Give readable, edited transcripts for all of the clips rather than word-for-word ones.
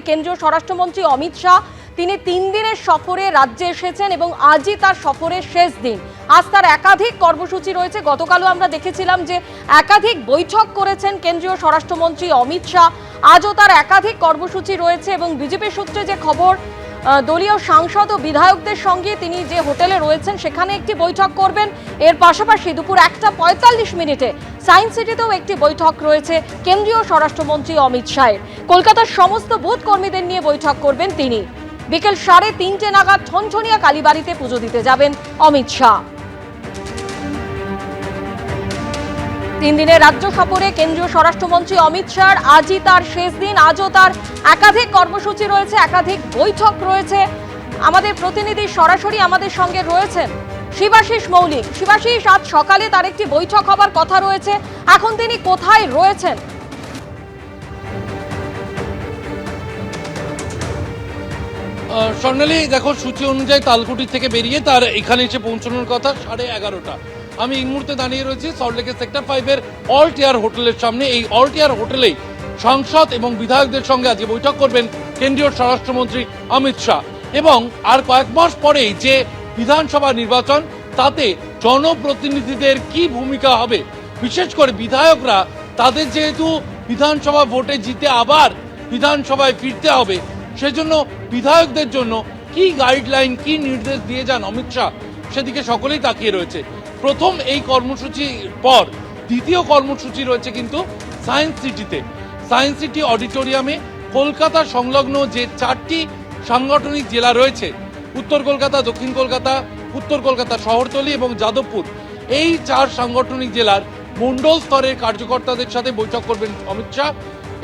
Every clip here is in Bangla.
কেন্দ্রীয় স্বরাষ্ট্রমন্ত্রী অমিত শাহ তিনি 3 দিনের সফরে রাজ্যে এসেছেন এবং আজই তার সফরের শেষ দিন। আজ তার একাধিক কর্মসূচি রয়েছে। গতকালও আমরা দেখেছিলাম যে একাধিক বৈঠক করেছেন কেন্দ্রীয় স্বরাষ্ট্রমন্ত্রী অমিত শাহ। আজও তার একাধিক কর্মসূচি রয়েছে এবং বিজেপি সূত্রে যে খবর, দলীয় সাংসদ ও বিধায়কদের সঙ্গে তিনি যে হোটেলে রয়েছেন সেখানে একটি বৈঠক করবেন। এর পাশাপাশি দুপুর 1:45 সায়েন্স সিটিতেও একটি বৈঠক রয়েছে কেন্দ্রীয় স্বরাষ্ট্রমন্ত্রী অমিত শাহের। কলকাতার সমস্ত বুথ কর্মীদের নিয়ে বৈঠক করবেন তিনি। বিকেল 3:30 নাগাদ ঠনঠনিয়া কালীবাড়িতে পুজো দিতে যাবেন অমিত শাহ। 3 দিনের রাজ্য সফরে কেন্দ্রীয় স্বরাষ্ট্রমন্ত্রী অমিত শাহর আজই তার শেষ দিন। আজও তার একাধিক কর্মসূচি রয়েছে, একাধিক বৈঠক রয়েছে। আমাদের প্রতিনিধি সরাসরি আমাদের সঙ্গে রয়েছেন শিবাশিস মৌলিক। শিবাশিস, আজ সকালে তার একটি বৈঠক হবার কথা রয়েছে, এখন তিনি কোথায় রয়েছেন? স্বর্ণালী, দেখো, সূচি অনুযায়ী তালকুটি থেকে বেরিয়ে তার এখানে এসে পৌঁছানোর কথা 11:30। আমি এই মুহূর্তে দাঁড়িয়ে রয়েছি সল্টলেকের সেক্টর 5-এর অল টিয়ার হোটেলের সামনে। এই অল টিয়ার হোটেলেই সাংসদ এবং বিধায়কদের সঙ্গে আজকে বৈঠক করবেন কেন্দ্রীয় স্বরাষ্ট্রমন্ত্রী অমিত শাহ। এবং আর কয়েক মাস পরেই যে বিধানসভা নির্বাচন, তাতে জনপ্রতিনিধিদের কি ভূমিকা হবে, বিশেষ করে বিধায়করা, তাদের যেহেতু বিধানসভা ভোটে জিতে আবার বিধানসভায় ফিরতে হবে, সেজন্য বিধায়কদের জন্য কি গাইডলাইন, কি নির্দেশ দিয়ে যান অমিত শাহ, সেদিকে সকলেই তাকিয়ে রয়েছে। প্রথম এই কর্মসূচির পর দ্বিতীয় কর্মসূচি রয়েছে কিন্তু সায়েন্স সিটিতে। সায়েন্স সিটি অডিটোরিয়ামে কলকাতা সংলগ্ন যে 4টি সাংগঠনিক জেলা রয়েছে, উত্তর কলকাতা, দক্ষিণ কলকাতা, উত্তর কলকাতা শহরতলি এবং যাদবপুর, এই 4 সাংগঠনিক জেলার মণ্ডল স্তরের কার্যকর্তাদের সাথে বৈঠক করবেন অমিত শাহ।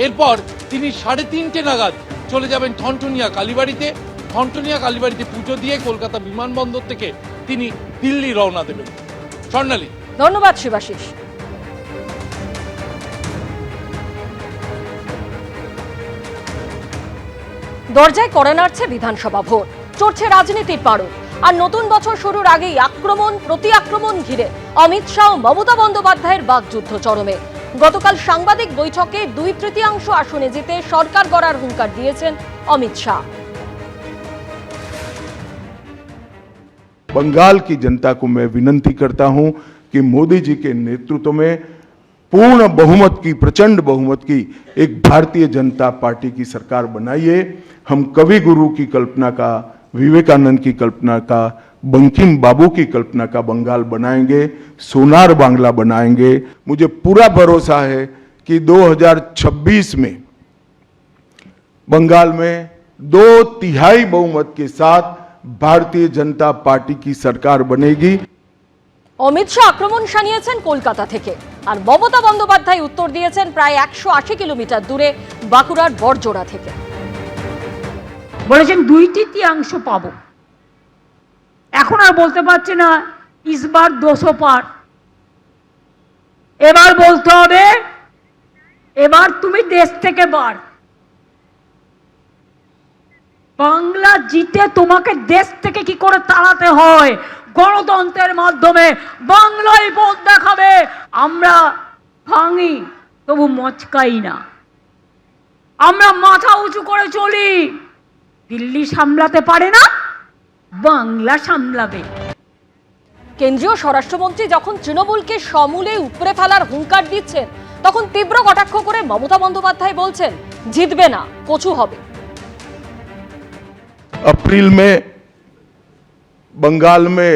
এরপর তিনি 3:30 নাগাদ চলে যাবেন ঠনঠনিয়া কালীবাড়িতে। ঠনঠনিয়া কালীবাড়িতে পুজো দিয়ে কলকাতা বিমানবন্দর থেকে তিনি দিল্লি রওনা দেবেন। স্বর্ণালী, ধন্যবাদ শিবাশিস। দরজায় কড়া নাড়ছে বিধানসভা ভোট, চড়ছে রাজনীতির পারদ। আর নতুন বছর শুরুর আগেই আক্রমণ প্রতি আক্রমণ ঘিরে অমিত শাহ ও মমতা বন্দ্যোপাধ্যায়ের বাকযুদ্ধ চরমে। গতকাল সাংবাদিক বৈঠকে 2/3 আসনে জিতে সরকার গড়ার হুঙ্কার দিয়েছেন অমিত শাহ। बंगाल की जनता को मैं विनती करता हूं कि मोदी जी के नेतृत्व में पूर्ण बहुमत की, प्रचंड बहुमत की एक भारतीय जनता पार्टी की सरकार बनाइए। हम कवि गुरु की कल्पना का, विवेकानंद की कल्पना का, बंकिम बाबू की कल्पना का बंगाल बनाएंगे, सोनार बांग्ला बनाएंगे। मुझे पूरा भरोसा है कि 2026 में बंगाल में 2/3 बहुमत के साथ भारतीय जनता पार्टी की सरकार बनेगी। অমিত শাহ আক্রমণ শানিয়েছেন কলকাতা থেকে, আর মমতা বন্দ্যোপাধ্যায় উত্তর দিয়েছেন প্রায় 180 কিলোমিটার দূরে বাঁকুড়ার বড়জোড়া থেকে। বলেছেন 2/3 পাবো। এখন আর বলতে পারছে না ইসবার 200 পার। এবার বলতে হবে এবার তুমি দেশ থেকে বার। বাংলা জিতে তোমাকে দেশ থেকে কি করে তাড়াতে হয়, গণতন্ত্রের মাধ্যমে বাংলায় পথ দেখাবে। আমরা ভাঙি তবু মচকাই না, আমরা মাথা উঁচু করে চলি। দিল্লি সামলাতে পারে না, বাংলা সামলাবে। কেন্দ্রীয় স্বরাষ্ট্রমন্ত্রী যখন তৃণমূলকে সমূলে উপড়ে ফেলার হুঙ্কার দিচ্ছেন, তখন তীব্র কটাক্ষ করে মমতা বন্দ্যোপাধ্যায় বলছেন জিতবে না, কচু হবে। अप्रैल में बंगाल में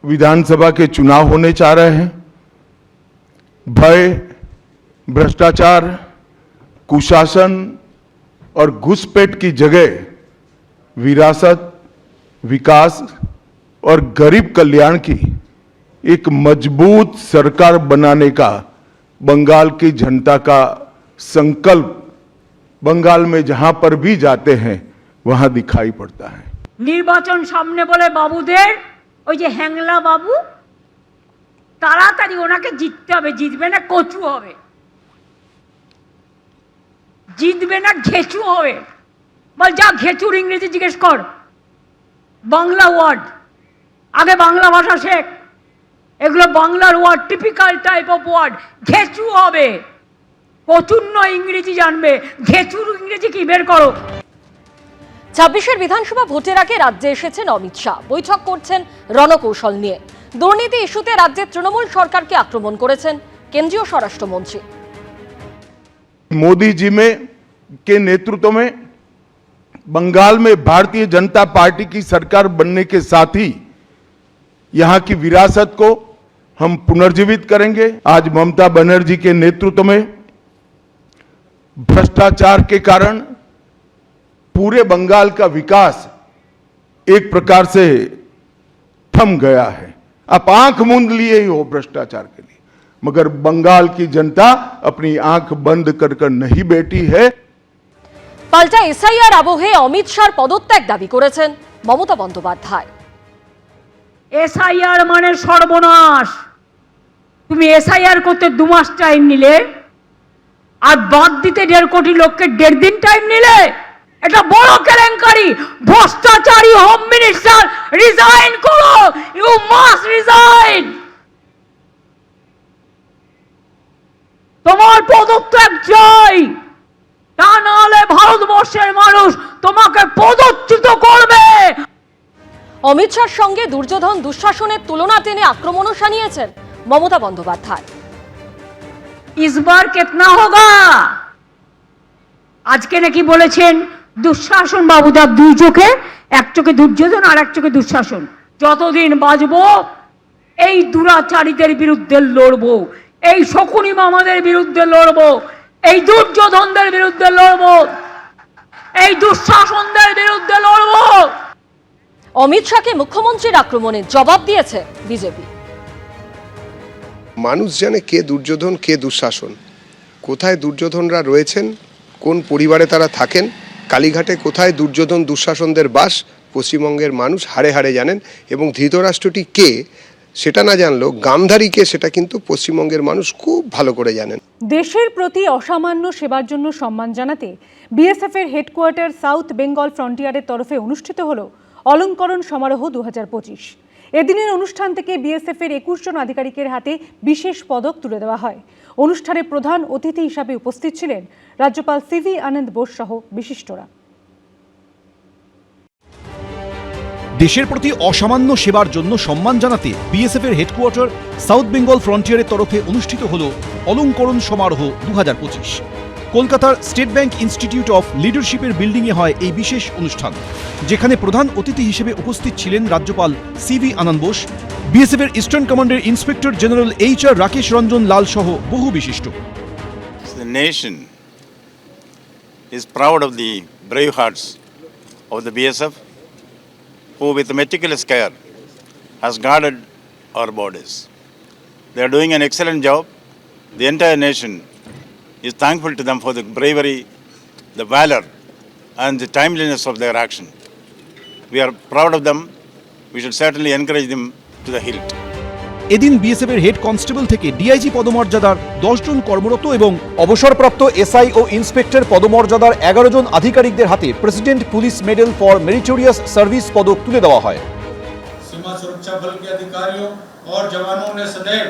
विधानसभा के चुनाव होने जा रहे हैं। भय, भ्रष्टाचार, कुशासन और घुसपैठ की जगह विरासत, विकास और गरीब कल्याण की एक मजबूत सरकार बनाने का बंगाल की जनता का संकल्प बंगाल में जहां पर भी जाते हैं वहां दिखाई पड़ता है। নির্বাচন সামনে বলে বাবুদের, ওই যে হ্যাংলা বাবু, তাড়াতাড়ি ওনাকে জিততে হবে। জিতবে না কচু হবে, জিতবে না ঘেচু হবে। বল যা ঘেচুর ইংরেজি জিজ্ঞেস কর, বাংলা ওয়ার্ড, আগে বাংলা ভাষা শেখ। এগুলো বাংলার word, typical type of word. ঘেচু হবে, প্রচুন্ন ইংরেজি জানবে, ঘেচুর ইংরেজি কি বের করো। 26 বিধানসভা ভোটের আগে রাজ্যে এসেছেন অমিত শাহ, বৈঠক করছেন রণকৌশল নিয়ে। দুর্নীতি ইস্যুতে রাজ্যের তৃণমূল সরকারকে আক্রমণ করেছেন কেন্দ্রীয় স্বরাষ্ট্রমন্ত্রী। मोदी जी में के नेतृत्व में बंगाल में भारतीय जनता पार्टी की सरकार बनने के साथ ही यहां की विरासत को हम पुनर्जीवित करेंगे। आज ममता बनर्जी के नेतृत्व में भ्रष्टाचार के कारण पूरे बंगाल का विकास एक प्रकार से थम गया है। आप आंख मूंद लिए ही हो भ्रष्टाचार के लिए, मगर बंगाल की जनता अपनी आंख बंद कर नहीं बैठी है। পাল্টা এসআইআর আবহে অমিত শাহর পদত্যাগ দাবি করেছেন মমতা বন্দ্যোপাধ্যায়। এসআইআর মানে সর্বনাশ। তুমি এসআইআর করতে 2 মাস টাইম নিলে, আর বাদ দিতে 1.5 কোটি লোককে 1.5 দিন টাইম নিলে। এটা বড় কেলেঙ্কারি। ভ্রষ্টাচারী হোম মিনিস্টার, রিজাইন করো, ইউ মাস্ট রিজাইন। তোমার পদত্যাগ চাই, তা নাহলে ভারতবর্ষের মানুষ তোমাকে পদচ্যুত করবে। অমিত শাহর সঙ্গে দুর্যোধন দুঃশাসনের তুলনা টেনে আক্রমণও শানিয়েছেন মমতা বন্দ্যোপাধ্যায়। इस बार कितना होगा? আজকে নাকি বলেছেন দুঃশাসন বাবুদা 2 চোখে, এক চোখে দুর্যোধন আর এক চোখে দুঃশাসন। যতদিন বাঁচবো এই দুরাচারীদের বিরুদ্ধে লড়বো, এই শকুনি মামাদের বিরুদ্ধে লড়বো, এই দুর্যোধনদের বিরুদ্ধে লড়বো, এই দুঃশাসনদের বিরুদ্ধে লড়বো। অমিত শাহকে মুখ্যমন্ত্রীর আক্রমণে জবাব দিয়েছে বিজেপি। মানুষ জানে কে দুর্যোধন কে দুঃশাসন, কোথায় দুর্যোধনরা রয়েছেন, কোন পরিবারে তারা থাকেন, কালীঘাটে কোথায় দুর্যোধন দুঃশাসনদের বাস, পশ্চিমবঙ্গের মানুষ হাড়ে হাড়ে জানেন। এবং ধৃতরাষ্ট্রটি কে সেটা না জানলেও গান্ধারী কে সেটা কিন্তু পশ্চিমবঙ্গের মানুষ খুব ভালো করে জানেন। দেশের প্রতি অসামান্য সেবার জন্য সম্মান জানাতে বিএসএফ এর হেডকোয়ার্টার সাউথ বেঙ্গল ফ্রন্টিয়ারের তরফে অনুষ্ঠিত হলো অলংকরণ সমারোহ 2025। এদিনের অনুষ্ঠান থেকে বিএসএফ এর 21 জন আধিকারিকের হাতে বিশেষ পদক তুলে দেওয়া হয়। অনুষ্ঠানে প্রধান অতিথি হিসাবে উপস্থিত ছিলেন রাজ্যপাল সিভি আনন্দ বোস সহ বিশিষ্টরা। দেশের প্রতি অসামান্য সেবার জন্য সম্মান জানাতে বিএসএফ এর হেডকোয়ার্টার সাউথ বেঙ্গল ফ্রন্টিয়ারের তরফে অনুষ্ঠিত হলো অলংকরণ সমারোহ 2025। কলকাতার স্টেট ব্যাংক ইনস্টিটিউট অফ লিডারশিপের বিল্ডিংয়ে হয় এই বিশেষ অনুষ্ঠান, যেখানে প্রধান অতিথি হিসেবে উপস্থিত ছিলেন রাজ্যপাল সিভি আনন্দ বোস, বিএসএফ এর ইস্টার্ন কমান্ডের inspector general HR Rakesh Ranjan Lal সহ বহু বিশিষ্ট। The nation is proud of the brave hearts of the BSF, who with meticulous care has guarded our borders. They are doing an excellent job. The entire nation is thankful to them for the bravery, the valor, and the timeliness of their action. We are proud of them. We should certainly encourage them to the hilt. এদিন বিএসএফ এর হেড কনস্টেবল থেকে ডিআইজি পদমর্যাদার 10 জন কর্মরত এবং অবসরপ্রাপ্ত এসআই ও ইন্সপেক্টর পদমর্যাদার 11 জন আধিকারিকদের হাতে president police medal for meritorious service পদক তুলে দেওয়া হয়। सीमा सुरक्षा बल के अधिकारियों और जवानों ने सदैव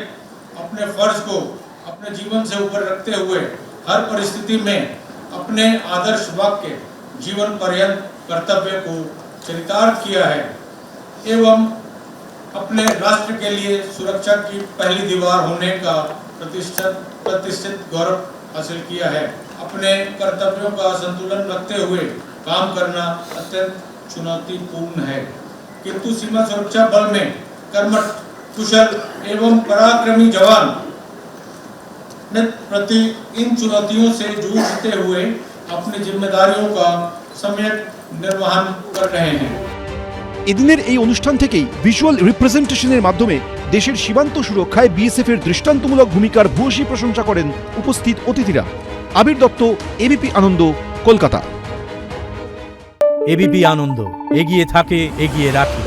अपने फर्ज को अपने जीवन से ऊपर रखते हुए हर परिस्थिति में अपने आदर्श वाक्य जीवन पर्यंत कर्तव्य को चरितार्थ किया है एवं अपने राष्ट्र के लिए सुरक्षा की पहली दीवार होने का प्रतिष्ठित गौरव हासिल किया है। अपने कर्तव्यों का संतुलन रखते हुए काम करना अत्यंत चुनौतीपूर्ण है, किंतु सीमा सुरक्षा बल में कर्मठ, कुशल एवं पराक्रमी जवान प्रति इन चुनौतियों से जूझते हुए अपनी जिम्मेदारियों का सम्यक निर्वहन कर रहे हैं। এদিনের এই অনুষ্ঠান থেকেই ভিজুয়াল রিপ্রেজেন্টেশনের মাধ্যমে দেশের সীমান্ত সুরক্ষায় বিএসএফ এর দৃষ্টান্তমূলক ভূমিকার ভূয়সী প্রশংসা করেন উপস্থিত অতিথিরা। আবির দত্ত, এবিপি আনন্দ, কলকাতা। এবিপি আনন্দ, এগিয়ে থাকে, এগিয়ে রাখে।